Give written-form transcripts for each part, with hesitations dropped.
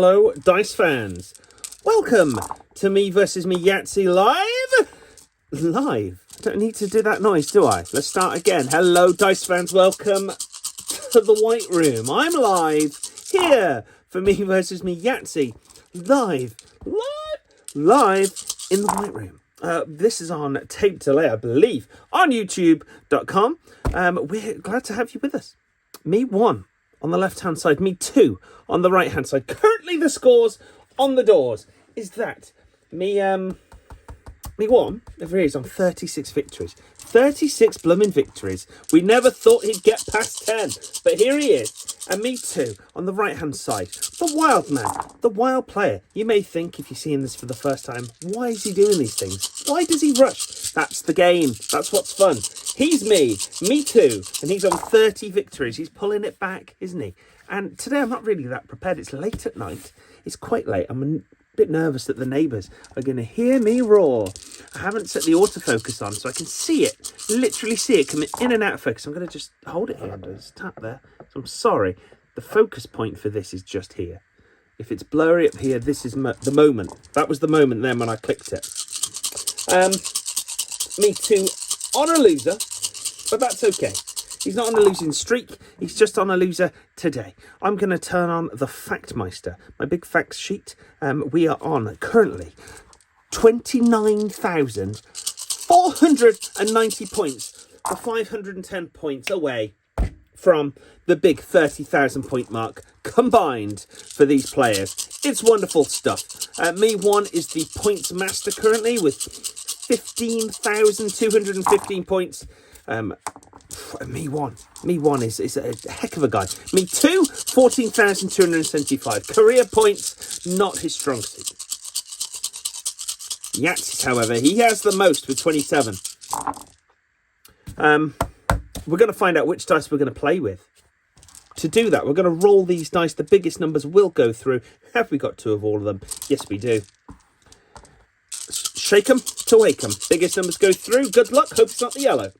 fellow dice fans. Welcome to Me versus Me Yahtzee live. I don't need to do that noise, do I? Let's start again. Hello, dice fans. Welcome to the White Room. I'm live here for Me versus Me Yahtzee. Live in the White Room. This is on tape delay, I believe, on youtube.com. We're glad to have you with us. Me 1 on the left-hand side, me 2 on the right-hand side. Currently the scores on the doors is that me 1, over here is on 36 victories. 36 blooming victories. We never thought he'd get past 10, but here he is. And me 2 on the right-hand side. The wild man, the wild player. You may think, if you're seeing this for the first time, why is he doing these things? Why does he rush? That's the game. That's what's fun. He's me 2, and he's on 30 victories. He's pulling it back, isn't he? And today I'm not really that prepared. It's late at night. It's quite late. I'm a bit nervous that the neighbours are going to hear me roar. I haven't set the autofocus on so I can see it, literally see it coming in and out of focus. I'm going to just hold it here and just tap there. So I'm sorry. The focus point for this is just here. If it's blurry up here, this is the moment. That was the moment then when I clicked it. Me 2 on a loser, but that's okay. He's not on a losing streak. He's just on a loser today. I'm going to turn on the Factmeister, my big facts sheet. We are on currently 29,490 points for 510 points away from the big 30,000 point mark combined for these players. It's wonderful stuff. Me 1 is the points master currently with 15,215 points. Me 1 is a heck of a guy. Me 2, 14,275. Career points, not his strong suit. Yahtzee, however, he has the most with 27. We're going to find out which dice we're going to play with. To do that, we're going to roll these dice. The biggest numbers will go through. Have we got 2 of all of them? Yes, we do. Shake 'em to wake 'em. Biggest numbers go through. Good luck. Hope it's not the yellow.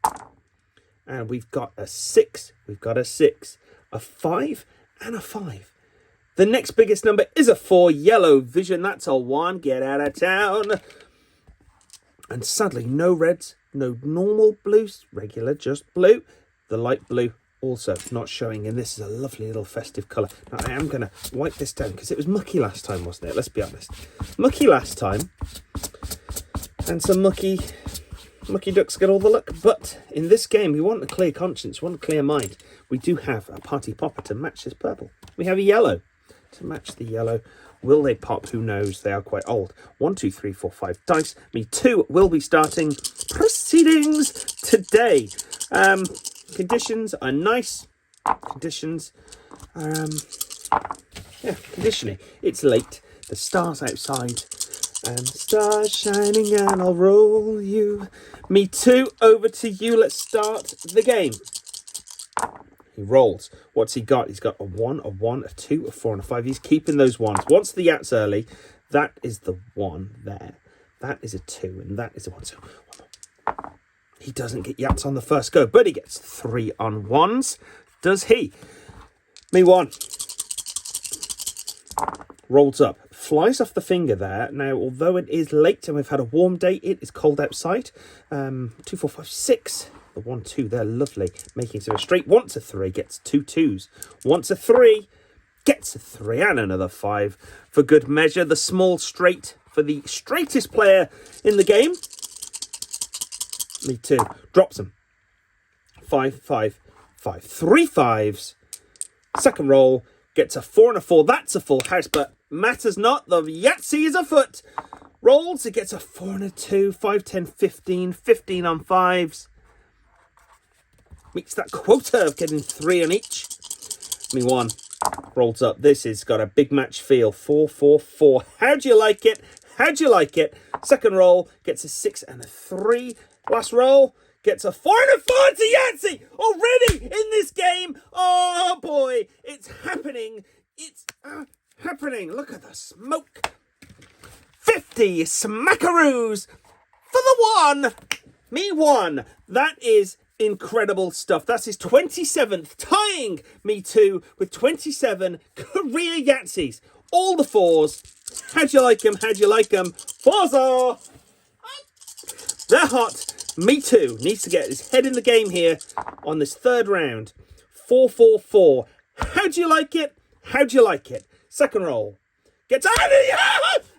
And we've got a 6. We've got a 6. A 5 and a 5. The next biggest number is a 4. Yellow vision. That's a 1. Get out of town. And sadly, no reds. No normal blues. Regular, just blue. The light blue also not showing. And this is a lovely little festive colour. Now, I am going to wipe this down because it was mucky last time, wasn't it? Let's be honest. Mucky last time. And some mucky ducks get all the luck. But in this game, you want a clear conscience. You want a clear mind. We do have a party popper to match this purple. We have a yellow to match the yellow. Will they pop? Who knows? They are quite old. 1, 2, 3, 4, 5 dice. Me 2 will be starting proceedings today. Conditions are nice. Conditions are, conditioning. It's late. The stars outside. And stars shining and I'll roll you. Me 2, over to you. Let's start the game. He rolls. What's he got? He's got a 1, a 1, a 2, a 4, and a 5. He's keeping those 1s. Once the Yats early, that is the 1 there. That is a 2, and that is a 1. So he doesn't get Yats on the first go, but he gets 3 on 1s. Does he? Me 1. Rolls up. Flies off the finger there. Now, although it is late and we've had a warm day, it is cold outside. 2, 4, 5, 6. The 1, 2, they're lovely. Making it a straight. Wants a 3, gets 2 2s. Wants a 3, gets a 3, and another 5. For good measure, the small straight for the straightest player in the game. Me 2. Drops them. 5, 5, 5. 3 5s. Second roll. Gets a 4 and a 4. That's a full house, but matters not. The Yahtzee is afoot. Rolls. It gets a 4 and a 2. 5, 10, 15. 15 on 5s. Meets that quota of getting 3 on each. Me 1 rolls up. This has got a big match feel. 4, 4, 4. How do you like it? How do you like it? Second roll gets a 6 and a 3. Last roll gets a 4 and a 4 to Yahtzee already in this game. Oh boy, it's happening. It's happening. Look at the smoke. 50 smackaroos for the 1. Me 1. That is incredible stuff. That's his 27th, tying Me 2 with 27 career Yahtzees. all the fours. How'd you like them? How'd you like them? Fours are... They're hot. Me too. Needs to get his head in the game here on this third round. 4-4-4. How'd you like it? How'd you like it? Second roll. Gets out of here!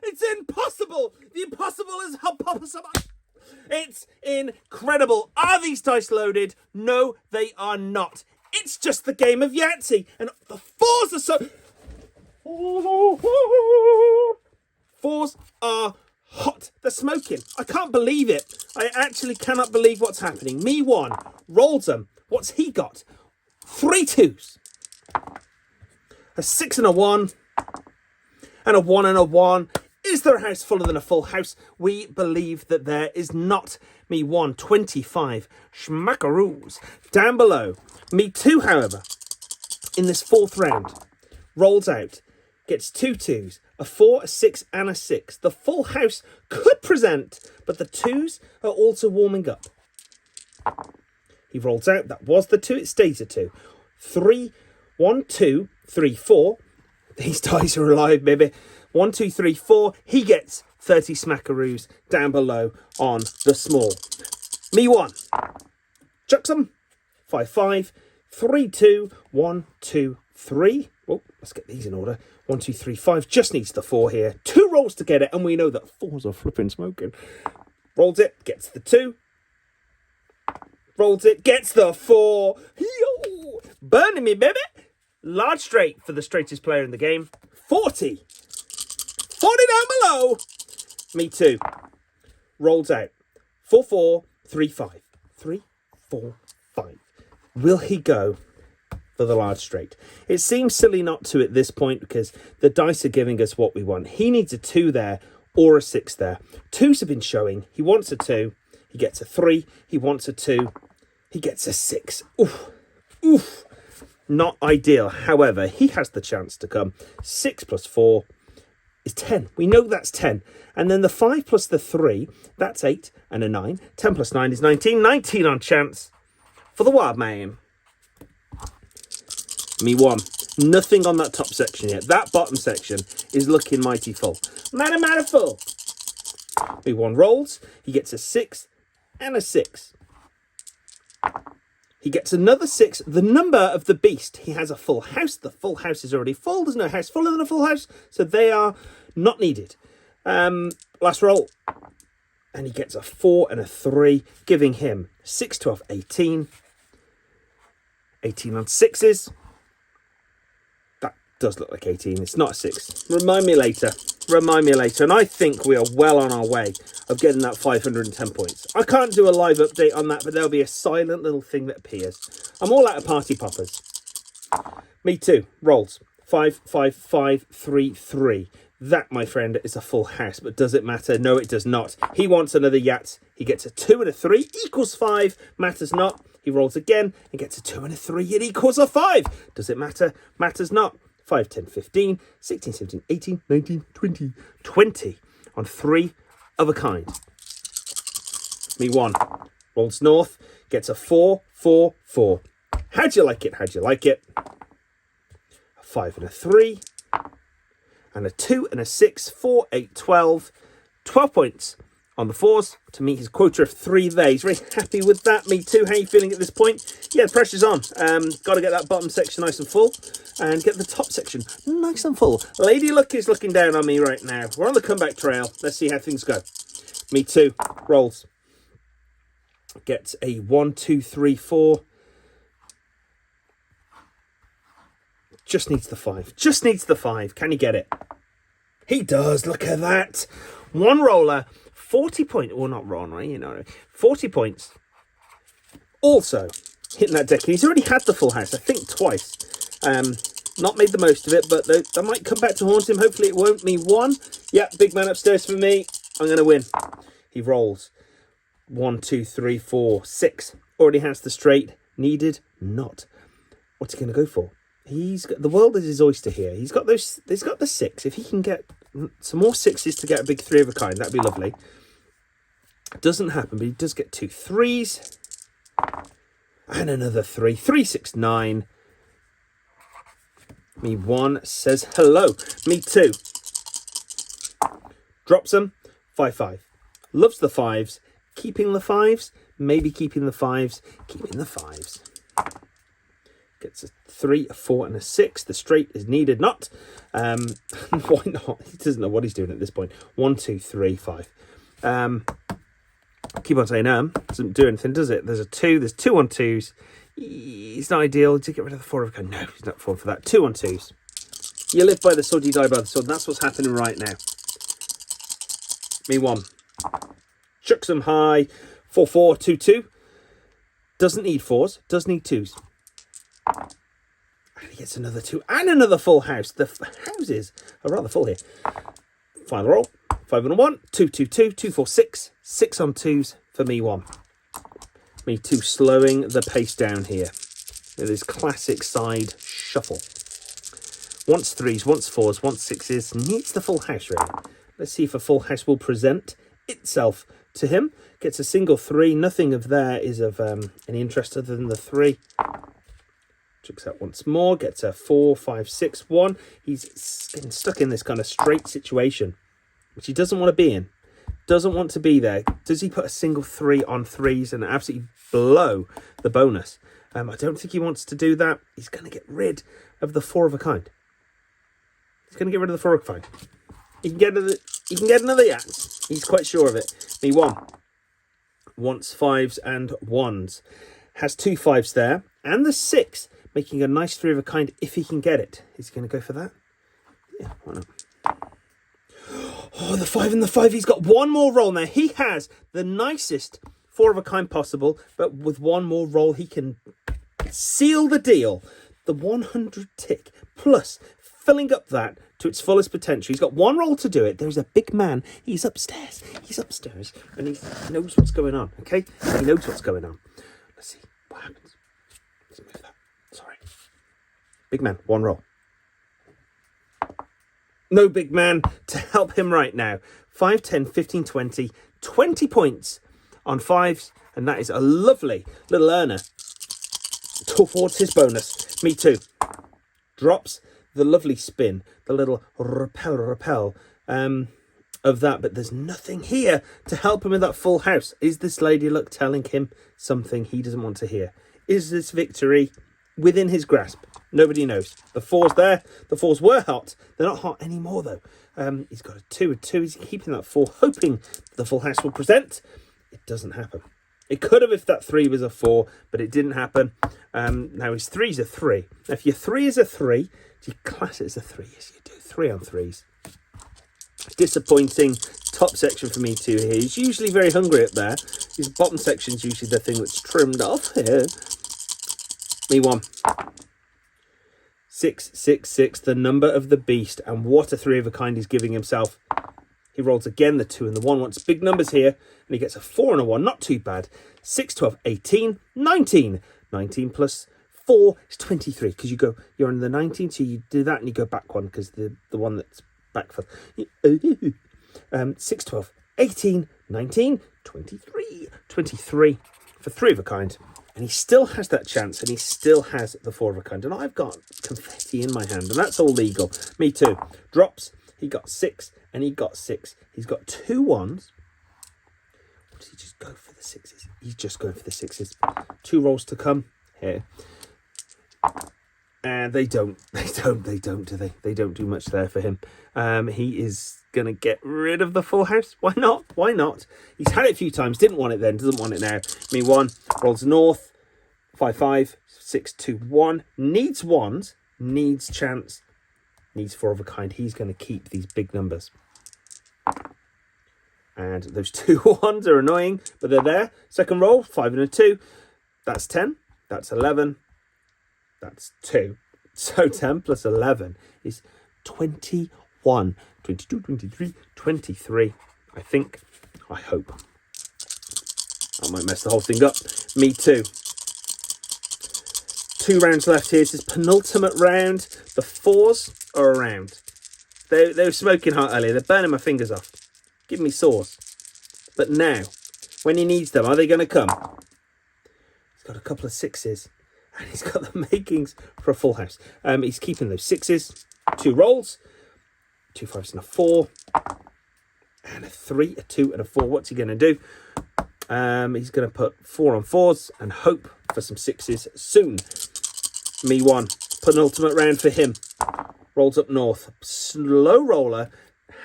It's impossible! The impossible is possible. It's incredible. Are these dice loaded? No, they are not. It's just the game of Yahtzee. And the fours are so... Fours are hot. They're smoking. I can't believe it. I actually cannot believe what's happening. Me one. Rolls them. What's he got? 3 twos. A 6 and a 1. And a 1 and a 1. Is there a house fuller than a full house? We believe that there is not. Me 1, 25 schmackaroos. Down below. Me 2, however, in this fourth round, rolls out, gets 2 twos, a 4, a 6 and a 6. The full house could present, but the twos are also warming up. He rolls out. That was the 2. It stays a 2. 3, 1, 2, 3, 4. These dice are alive, baby. 1, 2, 3, 4. He gets 30 smackaroos down below on the small. Me 1. Chucks them. 5, 5. 3, 2. 1, 2, 3. Oh, let's get these in order. 1, 2, 3, 5. Just needs the 4 here. 2 rolls to get it, and we know that 4s are flipping smoking. Rolls it. Gets the 2. Rolls it. Gets the 4. Yo! Burning me, baby. Large straight for the straightest player in the game. 40. 40 down below. Me too. Rolls out. 4, 4, 3, 5. 3, 4, 5. Will he go for the large straight? It seems silly not to at this point because the dice are giving us what we want. He needs a 2 there or a 6 there. 2s have been showing. He wants a 2. He gets a 3. He wants a 2. He gets a 6. Oof. Oof. Not ideal. However, he has the chance to come. 6 plus 4 is 10. We know that's 10. And then the 5 plus the 3, that's 8 and a 9. 10 plus 9 is 19. 19 on chance for the wild man. Me 1. Nothing on that top section yet. That bottom section is looking mighty full. Mighty full. Me 1 rolls. He gets a 6 and a 6. He gets another 6, the number of the beast. He has a full house. The full house is already full. There's no house fuller than a full house, so they are not needed. Last roll. And he gets a 4 and a 3, giving him 6, 12, 18. 18 on 6s. That does look like 18. It's not a 6. Remind me later. Remind me later. And I think we are well on our way of getting that 510 points. I can't do a live update on that, but there'll be a silent little thing that appears. I'm all out of party poppers. Me too. Rolls. 5, 5, 5, 3, 3. That, my friend, is a full house. But does it matter? No, it does not. He wants another Yahtzee. He gets a 2 and a 3. Equals 5. Matters not. He rolls again and gets a 2 and a 3. It equals a 5. Does it matter? Matters not. 5, 10, 15, 16, 17, 18, 19, 20. 20 on 3 of a kind. Me 1. Rolls north. Gets a 4, 4, 4. How'd you like it? How'd you like it? A 5 and a 3. And a 2 and a 6. 4, 8, 12. 12 points on the 4s to meet his quota of 3 there. He's very happy with that. Me too. How are you feeling at this point? Yeah, the pressure's on. Got to get that bottom section nice and full and get the top section nice and full. Lady Luck is looking down on me right now. We're on the comeback trail. Let's see how things go. Me too. Rolls. Gets a 1, 2, 3, 4. Just needs the 5. Just needs the 5. Can he get it? He does. Look at that. 1 roller. 40 points. Well, not Ron, right? You know, 40 points. Also, hitting that deck. He's already had the full house, I think, twice. Not made the most of it, but that might come back to haunt him. Hopefully it won't. Me 1. Yeah, big man upstairs for me. I'm going to win. He rolls. 1, 2, 3, 4, 6. Already has the straight. Needed not. What's he going to go for? He's got, the world is his oyster here. He's got those. He's got the 6. If he can get some more 6s to get a big 3 of a kind, that'd be lovely. Doesn't happen, but he does get 2 3s and another 3. 3, 6, 9. Me 1 says hello. Me 2 drops them. 5, 5. Loves the 5s. Keeping the 5s. Maybe keeping the 5s. Keeping the 5s. Gets a 3, a 4, and a 6. The straight is needed not. Why not? He doesn't know what he's doing at this point. 1, 2, 3, 5. Keep on saying doesn't do anything, does it? There's a 2. There's 2 on 2s. It's not ideal to get rid of the 4 of a kind. No, he's not falling for that. 2 on 2s. You live by the sword, you die by the sword. And that's what's happening right now. Me 1 chucks them high. 4, 4, 2, 2. Doesn't need 4s. Does need 2s. And he gets another 2 and another full house. The houses are rather full here. Final roll. 5 and a 1. 2, 2, 2. 2, 4, 6. 6 on 2s for me 1. Me 2 slowing the pace down here. With his classic side shuffle. Wants 3s, wants 4s, wants 6s. Needs the full house really. Let's see if a full house will present itself to him. Gets a single 3. Nothing of there is of any interest other than the 3. Chucks out once more. Gets a 4, 5, 6, 1. He's been stuck in this kind of straight situation, which he doesn't want to be in. Doesn't want to be there. Does he put a single 3 on 3s and absolutely blow the bonus? I don't think he wants to do that. He's going to get rid of the 4 of a kind. He's going to get rid of the 4 of a kind. He can get another Yahtzee. He's quite sure of it. Me 1 wants 5s and 1s. Has 2 5s there. And the 6, making a nice 3 of a kind if he can get it. Is he going to go for that? Yeah, why not? Oh, the 5 and the 5. He's got one more roll now. He has the nicest 4 of a kind possible, but with one more roll, he can seal the deal. The 100 tick plus filling up that to its fullest potential. He's got one roll to do it. There's a big man. He's upstairs. And he knows what's going on. Okay, he knows what's going on. Let's see what happens. Let's move that. Sorry, big man. One roll. No big man to help him right now. 5, 10, 15, 20. 20 points on 5s. And that is a lovely little earner towards his bonus. Me 2 drops the lovely spin. The little repel of that. But there's nothing here to help him with that full house. Is this lady luck telling him something he doesn't want to hear? Is this victory within his grasp? Nobody knows. The 4's there. The 4's were hot. They're not hot anymore, though. He's got a 2, a 2. He's keeping that 4, hoping the full house will present. It doesn't happen. It could have if that 3 was a 4, but it didn't happen. Now his 3's a 3. Now, if your 3 is a 3, do you class it as a 3? Yes, you do. 3 on 3s. Disappointing top section for me 2 here. He's usually very hungry up there. His bottom section's usually the thing that's trimmed off here. Me 1. 6, 6, 6, the number of the beast. And what a 3 of a kind he's giving himself. He rolls again, the 2 and the 1. Wants big numbers here. And he gets a 4 and a 1. Not too bad. 6, 12, 18, 19. 19 plus 4 is 23. Because you're on the 19, so you do that and you go back one. Because the one that's back for... 6, 12, 18, 19, 23. 23 for 3 of a kind. And he still has that chance, and he still has the 4 of a kind. And I've got confetti in my hand, and that's all legal. Me 2 drops. He got 6, and he got 6. He's got 2 1s. Or does he just go for the 6s? He's just going for the 6s. 2 rolls to come here. And they don't, do they? They don't do much there for him. He is going to get rid of the full house. Why not? Why not? He's had it a few times. Didn't want it then. Doesn't want it now. Me 1. Rolls north. 5, 5. 6, 2, 1. Needs 1s. Needs chance. Needs 4 of a kind. He's going to keep these big numbers. And those 2 1s are annoying. But they're there. Second roll. 5 and a 2. That's 10. That's 11. That's 2. So 10 plus 11 is 21. 22, 23, 23. I think. I hope. I might mess the whole thing up. Me 2. 2 rounds left here. This is penultimate round. The 4s are around. They were smoking hot earlier. They're burning my fingers off. Give me sores. But now, when he needs them, are they going to come? He's got a couple of 6s. and he's got the makings for a full house. He's keeping those sixes, 2 rolls, 2 5s and a 4, and a 3, a 2 and a 4. What's he going to do? He's going to put 4 on 4s and hope for some 6s soon. Me 1, put an ultimate round for him. Rolls up north. Slow roller,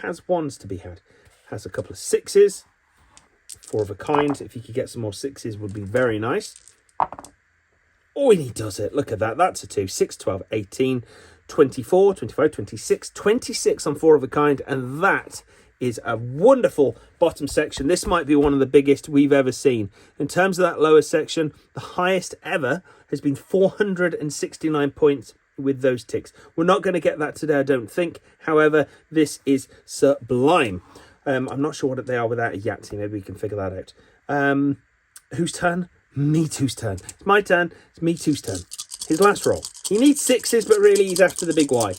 has 1s to be had. Has a couple of 6s. 4 of a kind. If you could get some more 6s would be very nice. Oh, and he does it. Look at that. That's a 2. 6, 12, 18, 24, 25, 26. 26 on 4 of a kind. And that is a wonderful bottom section. This might be one of the biggest we've ever seen. In terms of that lower section, the highest ever has been 469 points with those ticks. We're not going to get that today, I don't think. However, this is sublime. I'm not sure what they are without a Yahtzee. Maybe we can figure that out. Whose turn? Me Too's turn. It's my turn. It's Me Too's turn. His last roll. He needs 6s, but really he's after the big Y.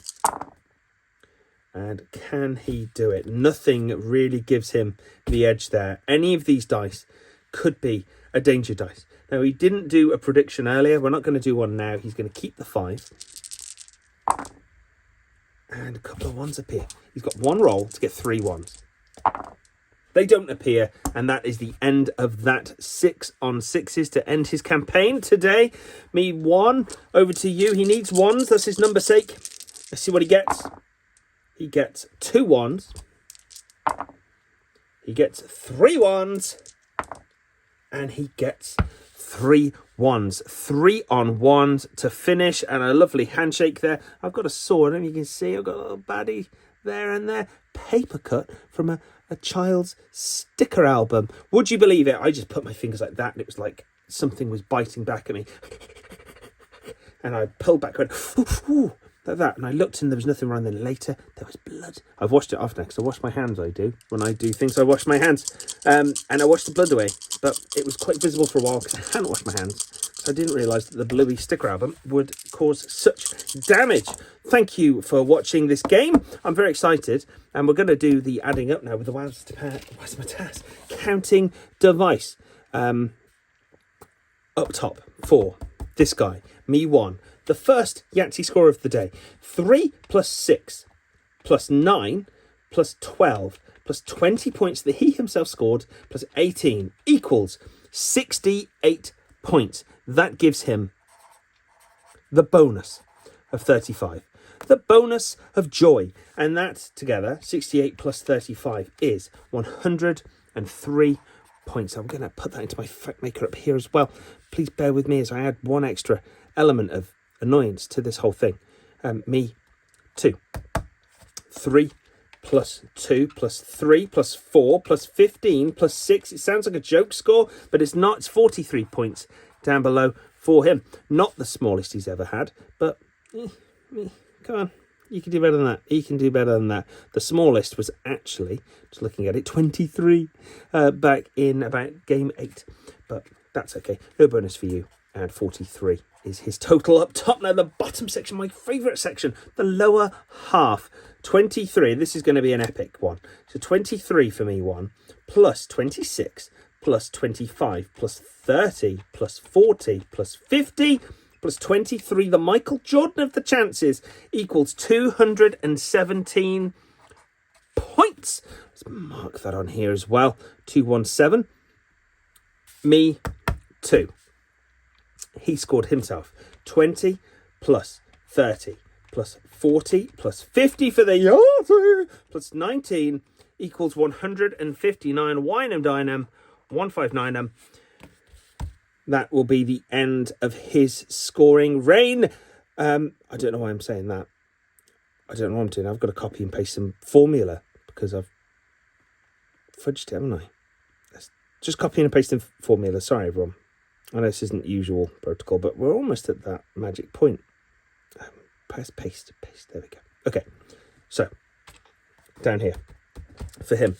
And can he do it? Nothing really gives him the edge there. Any of these dice could be a danger dice. Now, he didn't do a prediction earlier. We're not going to do one now. He's going to keep the 5. And a couple of 1s appear. He's got 1 roll to get 3 1s. They don't appear, and that is the end of that 6 on 6s to end his campaign today. Me 1, over to you. He needs 1s. That's his number's sake. Let's see what he gets. He gets 2 1s. He gets 3 1s. And he gets 3 1s. 3 on 1s to finish. And a lovely handshake there. I've got a sword, and you can see I've got a little baddie there and there. Paper cut from a child's sticker album. Would you believe it? I just put my fingers like that, and it was like something was biting back at me. And I pulled back, went, ooh, like that, and I looked and there was nothing wrong. Then later there was blood. I've washed it off now because I wash my hands. I do when I do things. I wash my hands, and I washed the blood away. But it was quite visible for a while because I hadn't washed my hands. I didn't realise that the bluey sticker album would cause such damage. Thank you for watching this game. I'm very excited, and we're going to do the adding up now with the Wazmatas counting device. Up top for this guy, Me 1. The first Yahtzee score of the day. 3 plus 6 plus 9 plus 12 plus 20 points that he himself scored plus 18 equals 68 points. That gives him the bonus of 35. The bonus of joy. And that together, 68 plus 35 is 103 points. I'm going to put that into my fact maker up here as well. Please bear with me as I add one extra element of annoyance to this whole thing. Me 2. 3 plus 2 plus 3 plus 4 plus 15 plus 6. It sounds like a joke score, but it's not. It's 43 points down below for him. Not the smallest he's ever had, but come on. You can do better than that. He can do better than that. The smallest was actually, just looking at it, 23 back in about game 8. But that's okay. No bonus for you. And 43 is his total up top. Now the bottom section, my favourite section, the lower half. 23. This is going to be an epic one. So 23 for Me 1, plus 26, plus 25, plus 30, plus 40, plus 50, plus 23, the Michael Jordan of the chances, equals 217 points. Let's mark that on here as well. 217. Me 2. He scored himself 20 plus 30 plus 40 plus 50 for the Yahtzee plus 19 equals 159. Wine and dine 'em, 159 'em. That will be the end of his scoring reign. I don't know why I'm saying that. I don't know what I'm doing. I've got to copy and paste some formula because I've fudged it, haven't I? Let's just copying and pasting formula. Sorry, everyone. I know this isn't usual protocol, but we're almost at that magic point. Paste. There we go. Okay, so down here for him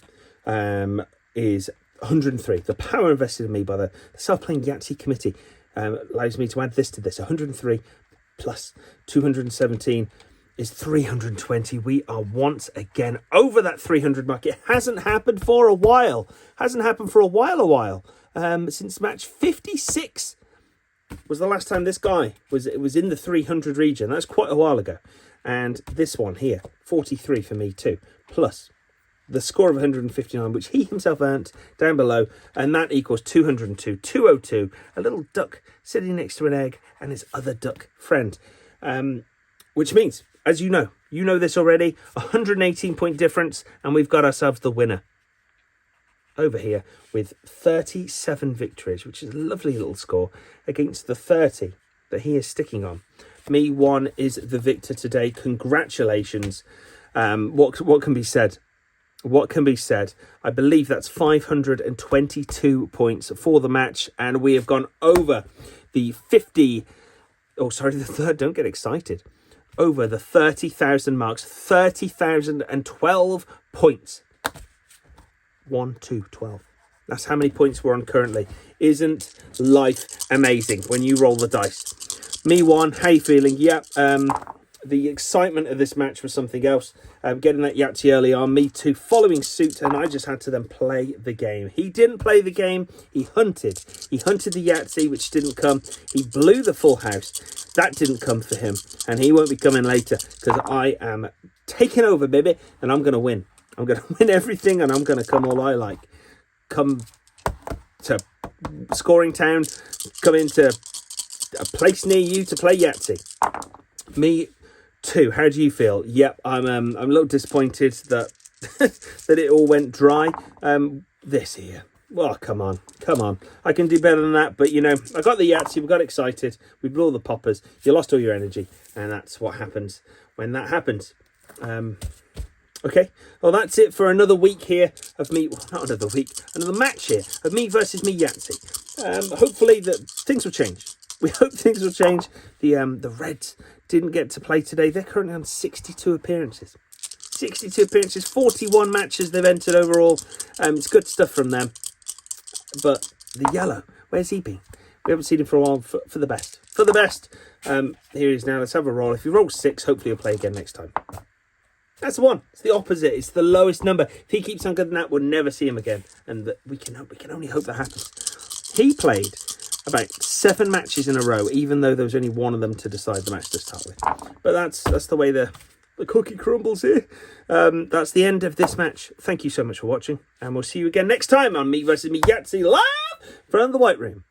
is 103. The power invested in me by the Self-Playing Yahtzee Committee allows me to add this to this. 103 plus 217 is 320. We are once again over that 300 mark. It hasn't happened for a while. Since match 56 was the last time this guy was in the 300 region. That's quite a while ago. And this one here, 43 for me too, plus the score of 159, which he himself earned down below, and that equals 202, 202, a little duck sitting next to an egg and his other duck friend. Which means, as you know this already, 118 point difference, and we've got ourselves the winner over here with 37 victories, which is a lovely little score against the 30 that he is sticking on. Me one is the victor today. Congratulations. What can be said? What can be said? I believe that's 522 points for the match, and we have gone over the 50. Oh, sorry, the third. Don't get excited. Over the 30,000 marks. 30,012 points. 1, 2, 12. That's how many points we're on currently. Isn't life amazing when you roll the dice? Me one, how you feeling? Yep. The excitement of this match was something else. Getting that Yahtzee early on. Me too, following suit, and I just had to then play the game. He didn't play the game. He hunted. He hunted the Yahtzee, which didn't come. He blew the full house. That didn't come for him, and he won't be coming later because I am taking over, baby, and I'm going to win. I'm going to win everything, and I'm going to come all I like. Come to Scoring Town. Come into a place near you to play Yahtzee. Me too. How do you feel? Yep, I'm a little disappointed that that it all went dry. This here. Well, come on. I can do better than that, but you know, I got the Yahtzee, we got excited, we blew all the poppers, you lost all your energy, and that's what happens when that happens. Okay, well, that's it for another week here of me, well, not another week, another match here of me versus Me Yahtzee. Hopefully that things will change. We hope things will change. The Reds didn't get to play today. They're currently on 62 appearances. 62 appearances, 41 matches they've entered overall. It's good stuff from them. But the yellow, where's he been? We haven't seen him for a while. For the best. For the best. Here he is now. Let's have a roll. If you roll 6, hopefully he'll play again next time. That's the one. It's the opposite. It's the lowest number. If he keeps on good than that, we'll never see him again. And we can only hope that happens. He played about 7 matches in a row, even though there was only one of them to decide the match to start with. But that's the way the cookie crumbles here. That's the end of this match. Thank you so much for watching, and we'll see you again next time on Me versus Me Yahtzee live from the White Room.